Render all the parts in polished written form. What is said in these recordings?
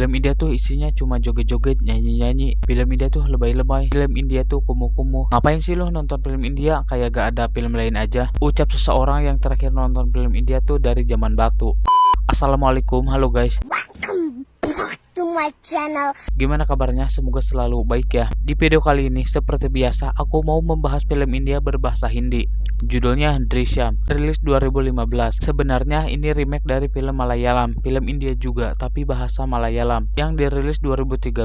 Film India tuh isinya cuma joget-joget, nyanyi-nyanyi. Film India tuh lebay-lebay. Film India tuh kumuh-kumuh. Ngapain sih lo nonton film India? Kayak gak ada film lain aja. Ucap seseorang yang terakhir nonton film India tuh dari zaman batu. Assalamualaikum, halo guys. Welcome back to my channel. Gimana kabarnya? Semoga selalu baik ya. Di video kali ini seperti biasa aku mau membahas film India berbahasa Hindi. Judulnya Drishyam, rilis 2015. Sebenarnya ini remake dari film Malayalam, film India juga tapi bahasa Malayalam yang dirilis 2013.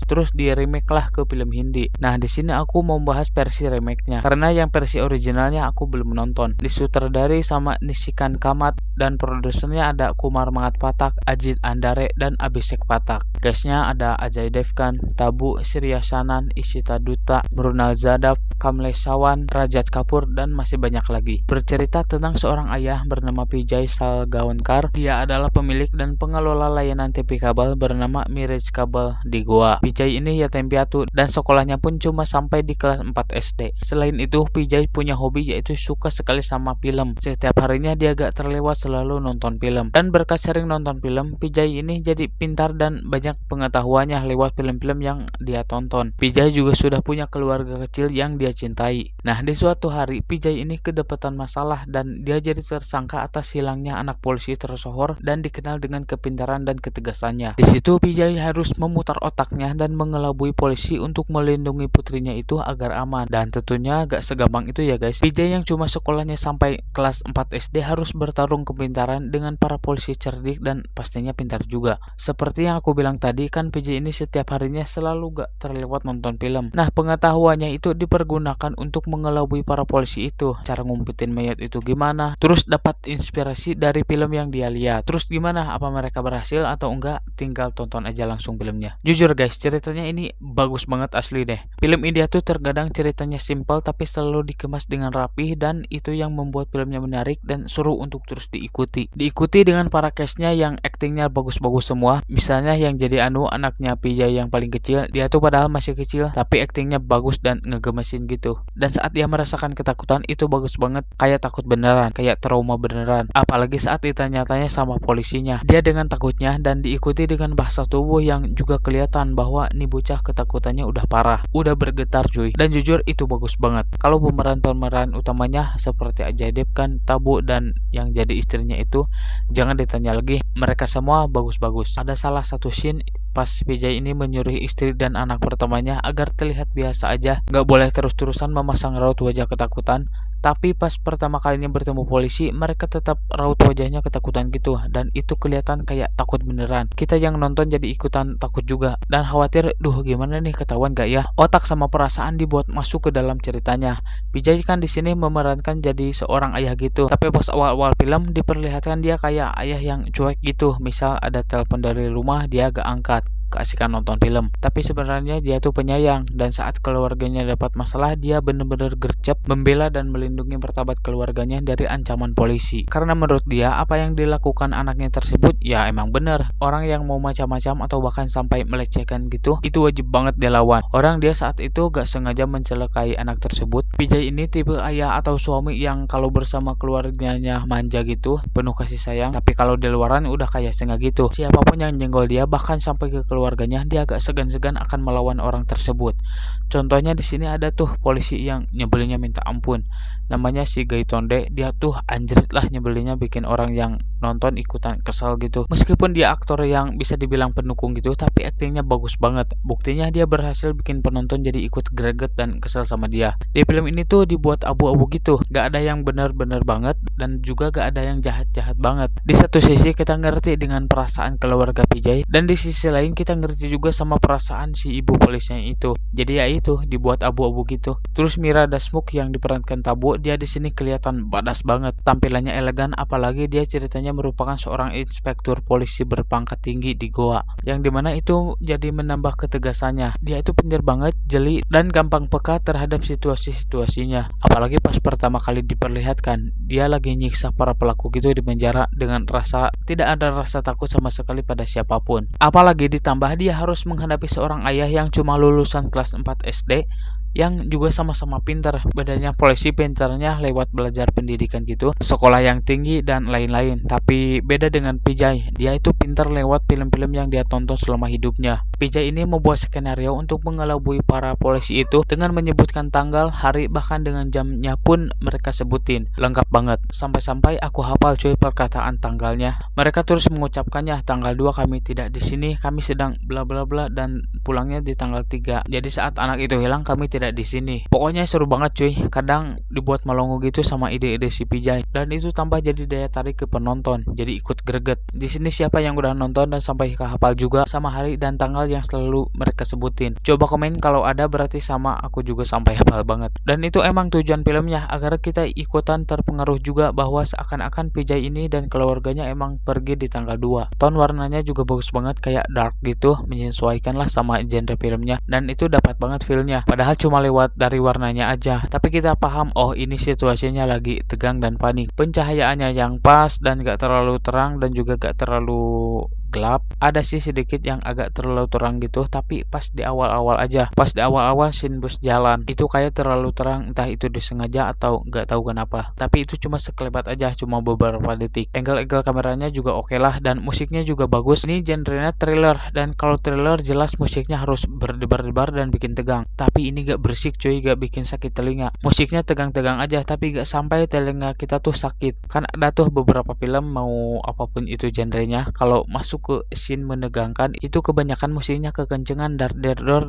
Terus di remake lah ke film Hindi. Nah, di sini aku mau membahas versi remake-nya karena yang versi originalnya aku belum nonton. Disutradari sama Nishikant Kamath dan produsernya ada Kumar Mangat Pathak, Ajit Andare dan Abhishek Pathak. Cast-nya ada Ajay Devgan, Tabu Srinivasan, Ishita Dutta, Mrunal Yadav, Kamlesh Chawan, Rajat Kapoor dan masih banyak lagi. Bercerita tentang seorang ayah bernama Vijay Salgaonkar. Dia adalah pemilik dan pengelola layanan TV kabel bernama Mirage Kabel di Goa. Vijay ini yatim piatu dan sekolahnya pun cuma sampai di kelas 4 SD. Selain itu, Vijay punya hobi yaitu suka sekali sama film. Setiap harinya dia gak terlewat selalu nonton film. Dan berkat sering nonton film, Vijay ini jadi pintar dan banyak pengetahuannya lewat film-film yang dia tonton. Vijay juga sudah punya keluarga kecil yang dia cintai. Nah, di suatu hari Vijay ini kedapatan masalah dan dia jadi tersangka atas hilangnya anak polisi tersohor dan dikenal dengan kepintaran dan ketegasannya. Di situ Vijay harus memutar otaknya dan mengelabui polisi untuk melindungi putrinya itu agar aman. Dan tentunya gak segampang itu ya guys. Vijay yang cuma sekolahnya sampai kelas 4 SD harus bertarung kepintaran dengan para polisi cerdik dan pastinya pintar juga. Seperti yang aku bilang tadi kan, Vijay ini setiap harinya selalu gak terlewat nonton film. Nah, pengetahuannya itu dipergunakan untuk mengelabui para polisi itu. Cara ngumpetin mayat itu gimana, terus dapat inspirasi dari film yang dia lihat. Terus gimana, apa mereka berhasil atau enggak, tinggal tonton aja langsung filmnya. Jujur guys, ceritanya ini bagus banget asli deh. Film India tuh terkadang ceritanya simple tapi selalu dikemas dengan rapih, dan itu yang membuat filmnya menarik dan seru untuk terus diikuti. Diikuti dengan para castnya yang aktingnya bagus-bagus semua. Misalnya yang jadi anaknya Vijay yang paling kecil, dia tuh padahal masih kecil tapi aktingnya bagus dan ngegemesin gitu. Dan saat dia merasakan ketakutan itu bagus banget, kayak takut beneran, kayak trauma beneran. Apalagi saat ditanya-tanya sama polisinya, dia dengan takutnya dan diikuti dengan bahasa tubuh yang juga kelihatan bahwa nih bocah ketakutannya udah parah, udah bergetar cuy. Dan jujur itu bagus banget. Kalau pemeran utamanya seperti Ajay Devgan, Tabu dan yang jadi istrinya itu jangan ditanya lagi, mereka semua bagus-bagus. Ada salah satu scene pas Vijay ini menyuruh istri dan anak pertamanya agar terlihat biasa aja, gak boleh terus-terusan memasang raut wajah ketakutan. Tapi pas pertama kalinya bertemu polisi, mereka tetap raut wajahnya ketakutan gitu, dan itu kelihatan kayak takut beneran. Kita yang nonton jadi ikutan takut juga dan khawatir, duh gimana nih, ketahuan gak ya. Otak sama perasaan dibuat masuk ke dalam ceritanya. Vijay kan di sini memerankan jadi seorang ayah gitu, tapi pas awal-awal film diperlihatkan dia kayak ayah yang cuek gitu. Misal ada telepon dari rumah, dia gak angkat, keasikan nonton film. Tapi sebenarnya dia tuh penyayang, dan saat keluarganya dapat masalah dia bener-bener gercep membela dan melindungi martabat keluarganya dari ancaman polisi. Karena menurut dia apa yang dilakukan anaknya tersebut ya emang bener. Orang yang mau macam-macam atau bahkan sampai melecehkan gitu, itu wajib banget dilawan. Orang dia saat itu gak sengaja mencelakai anak tersebut. Vijay ini tipe ayah atau suami yang kalau bersama keluarganya manja gitu, penuh kasih sayang, tapi kalau di luaran udah kayak setengah gitu. Siapapun yang nyenggol dia, bahkan sampai ke keluarganya, dia agak segan-segan akan melawan orang tersebut. Contohnya di sini ada tuh polisi yang nyebelinnya minta ampun. Namanya si Gaitonde. Dia tuh anjrit lah nyebelinnya, bikin orang yang nonton ikutan kesal gitu. Meskipun dia aktor yang bisa dibilang pendukung gitu, tapi aktingnya bagus banget. Buktinya dia berhasil bikin penonton jadi ikut greget dan kesel sama dia. Di film ini tuh dibuat abu-abu gitu. Gak ada yang bener-bener banget dan juga gak ada yang jahat-jahat banget. Di satu sisi kita ngerti dengan perasaan keluarga Vijay, dan di sisi lain kita ngerti juga sama perasaan si ibu polisnya itu. Jadi ya itu dibuat abu-abu gitu. Terus Mira Dasmukh yang diperankan Tabu, dia di sini kelihatan badass banget. Tampilannya elegan, apalagi dia ceritanya merupakan seorang inspektur polisi berpangkat tinggi di Goa, yang dimana itu jadi menambah ketegasannya. Dia itu pintar banget, jeli dan gampang peka terhadap situasi-situasinya. Apalagi pas pertama kali diperlihatkan dia lagi nyiksa para pelaku gitu di penjara dengan tidak ada rasa takut sama sekali pada siapapun. Apalagi ditambah dia harus menghadapi seorang ayah yang cuma lulusan kelas 4 SD yang juga sama-sama pintar. Bedanya polisi pintarnya lewat belajar pendidikan gitu, sekolah yang tinggi dan lain-lain. Tapi beda dengan Pijay, dia itu pintar lewat film-film yang dia tonton selama hidupnya. Pijay ini membuat skenario untuk mengelabui para polisi itu dengan menyebutkan tanggal, hari, bahkan dengan jamnya pun mereka sebutin. Lengkap banget. Sampai-sampai aku hafal cuy perkataan tanggalnya. Mereka terus mengucapkannya, tanggal 2 kami tidak di sini, kami sedang bla bla bla dan pulangnya di tanggal 3. Jadi saat anak itu hilang kami tidak di sini. Pokoknya seru banget cuy. Kadang dibuat melongo gitu sama ide-ide si Pijay, dan itu tambah jadi daya tarik ke penonton. Jadi ikut greget. Di sini siapa yang udah nonton dan sampai kehafal juga sama hari dan tanggal yang selalu mereka sebutin? Coba komen kalau ada, berarti sama aku juga sampai hafal banget. Dan itu emang tujuan filmnya, agar kita ikutan terpengaruh juga bahwa seakan-akan Pijay ini dan keluarganya emang pergi di tanggal 2. Ton warnanya juga bagus banget, kayak dark gitu, menyesuaikan lah sama genre filmnya, dan itu dapat banget feelnya. Padahal cuma lewat dari warnanya aja, tapi kita paham, oh ini situasinya lagi tegang dan panik. Pencahayaannya yang pas dan gak terlalu terang dan juga gak terlalu gelap. Ada sih sedikit yang agak terlalu terang gitu, tapi pas di awal-awal aja. Pas di awal-awal scene bus jalan itu kayak terlalu terang, entah itu disengaja atau gak tahu kenapa. Tapi itu cuma sekelebat aja, cuma beberapa detik. Angle-angle kameranya juga oke lah, dan musiknya juga bagus. Ini genrenya thriller, dan kalau thriller jelas musiknya harus berdebar-debar dan bikin tegang. Tapi ini gak berisik cuy, gak bikin sakit telinga. Musiknya tegang-tegang aja, tapi gak sampai telinga kita tuh sakit. Kan ada tuh beberapa film, mau apapun itu genrenya, kalau masuk ke scene menegangkan itu kebanyakan musiknya kekencengan, dar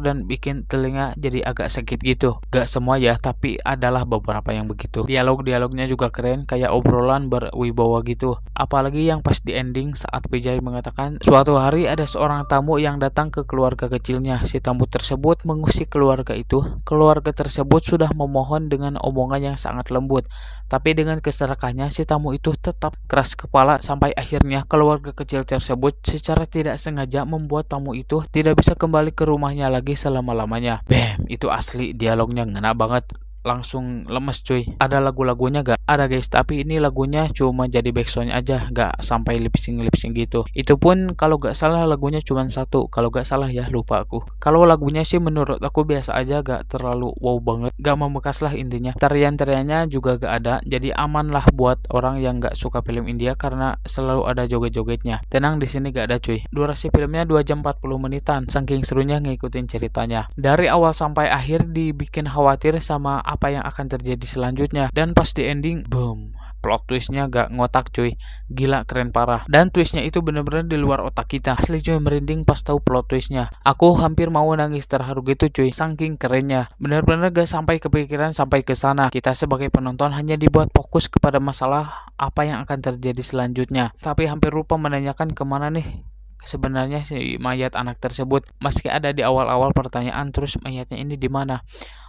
dan bikin telinga jadi agak sakit gitu. Gak semua ya, tapi adalah beberapa yang begitu. Dialognya juga keren, kayak obrolan berwibawa gitu. Apalagi yang pas di ending saat Pijay mengatakan, suatu hari ada seorang tamu yang datang ke keluarga kecilnya. Si tamu tersebut mengusik keluarga itu. Keluarga tersebut sudah memohon dengan omongan yang sangat lembut, tapi dengan keserakahannya si tamu itu tetap keras kepala, sampai akhirnya keluarga kecil tersebut secara tidak sengaja membuat tamu itu tidak bisa kembali ke rumahnya lagi selama-lamanya. Bam, itu asli dialognya ngena banget. Langsung lemes cuy. Ada lagu-lagunya gak? Ada guys, tapi ini lagunya cuma jadi backsound aja, gak sampai lip sync gitu. Itu pun kalau gak salah lagunya cuma satu, kalau gak salah ya, lupa aku. Kalau lagunya sih menurut aku biasa aja, gak terlalu wow banget, gak membekas lah intinya. Tarian-tariannya juga gak ada, jadi aman lah buat orang yang gak suka film India karena selalu ada joget-jogetnya. Tenang, di sini gak ada cuy. Durasi filmnya 2 jam 40 menitan, saking serunya ngikutin ceritanya. Dari awal sampai akhir dibikin khawatir sama apa yang akan terjadi selanjutnya, dan pas di ending, boom, plot twistnya gak ngotak cuy. Gila, keren parah. Dan twistnya itu bener-bener di luar otak kita. Asli cuy, merinding pas tahu plot twistnya. Aku hampir mau nangis terharu gitu cuy, saking kerennya. Bener-bener gak sampai kepikiran sampai ke sana. Kita sebagai penonton hanya dibuat fokus kepada masalah apa yang akan terjadi selanjutnya, tapi hampir lupa menanyakan kemana nih sebenarnya si mayat anak tersebut. Meski ada di awal-awal pertanyaan, terus mayatnya ini di mana?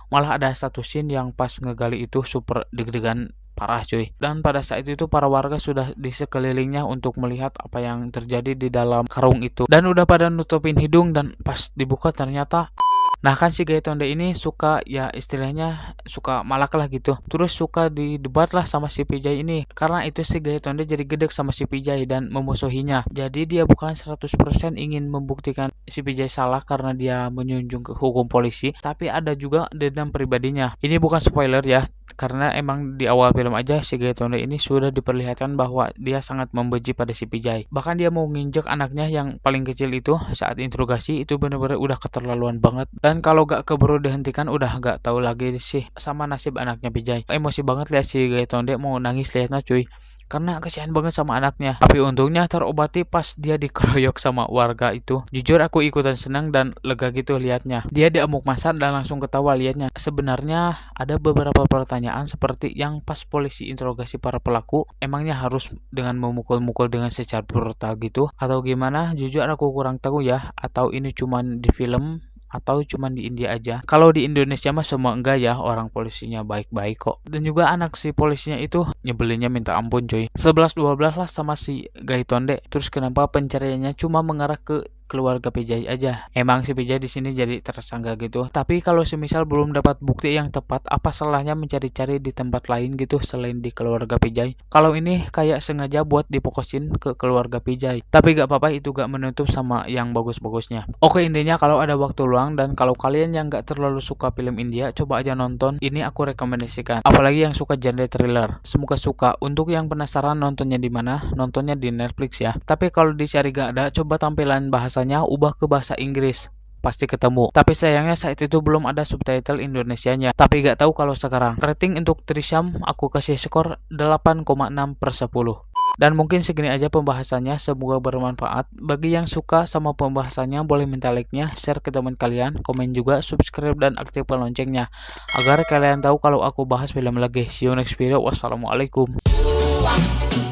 Malah ada satu scene yang pas ngegali itu super deg-degan parah cuy. Dan pada saat itu para warga sudah di sekelilingnya untuk melihat apa yang terjadi di dalam karung itu, dan udah pada nutupin hidung, dan pas dibuka ternyata. Nah kan si Gaitonde ini suka, ya istilahnya suka malak lah gitu. Terus suka didebat lah sama si Pijay ini. Karena itu si Gaitonde jadi gedek sama si Pijay dan memusuhinya. Jadi dia bukan 100% ingin membuktikan si Pijay salah karena dia menjunjung ke hukum polisi, tapi ada juga dendam pribadinya. Ini bukan spoiler ya, karena emang di awal film aja si Gaitonde ini sudah diperlihatkan bahwa dia sangat membenci pada si Pijay. Bahkan dia mau nginjek anaknya yang paling kecil itu saat interogasi. Itu bener-bener udah keterlaluan banget. Dan kalau gak keburu dihentikan udah gak tahu lagi sih sama nasib anaknya Pijay. Emosi banget lihat si Gaitonde, mau nangis lihatnya cuy, karena kasihan banget sama anaknya. Tapi untungnya terobati pas dia dikeroyok sama warga itu. Jujur aku ikutan senang dan lega gitu liatnya. Dia diamuk masa dan langsung ketawa liatnya. Sebenarnya ada beberapa pertanyaan seperti yang pas polisi interogasi para pelaku, emangnya harus dengan memukul-mukul dengan secara brutal gitu atau gimana? Jujur aku kurang tahu ya, atau ini cuman di film atau cuman di India aja. Kalau di Indonesia mah semua enggak ya, orang polisinya baik-baik kok. Dan juga anak si polisinya itu nyebelinnya minta ampun coy. 11-12 lah sama si Gaitonde. Terus kenapa pencariannya cuma mengarah ke keluarga Vijay aja. Emang si Vijay di sini jadi tersangka gitu. Tapi kalau semisal belum dapat bukti yang tepat, apa salahnya mencari-cari di tempat lain gitu selain di keluarga Vijay? Kalau ini kayak sengaja buat difokusin ke keluarga Vijay. Tapi gak apa-apa, itu gak menutup sama yang bagus-bagusnya. Oke, intinya kalau ada waktu luang dan kalau kalian yang gak terlalu suka film India, coba aja nonton. Ini aku rekomendasikan. Apalagi yang suka genre thriller. Semoga suka. Untuk yang penasaran nontonnya di mana, nontonnya di Netflix ya. Tapi kalau dicari gak ada, coba tampilan bahasanya ubah ke bahasa Inggris, pasti ketemu. Tapi sayangnya saat itu belum ada subtitle Indonesianya. Tapi gak tahu kalau sekarang. Rating untuk Trisham aku kasih skor 8,6/10. Dan mungkin segini aja pembahasannya, semoga bermanfaat. Bagi yang suka sama pembahasannya boleh minta like-nya, share ke teman kalian, komen juga, subscribe dan aktifkan loncengnya agar kalian tahu kalau aku bahas film lagi. See you next video. Wassalamualaikum.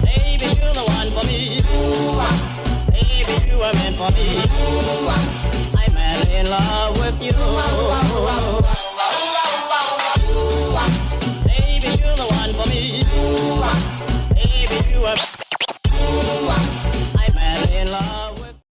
Baby, you're the one for me. Baby, you are meant for me. I'm madly in love with you.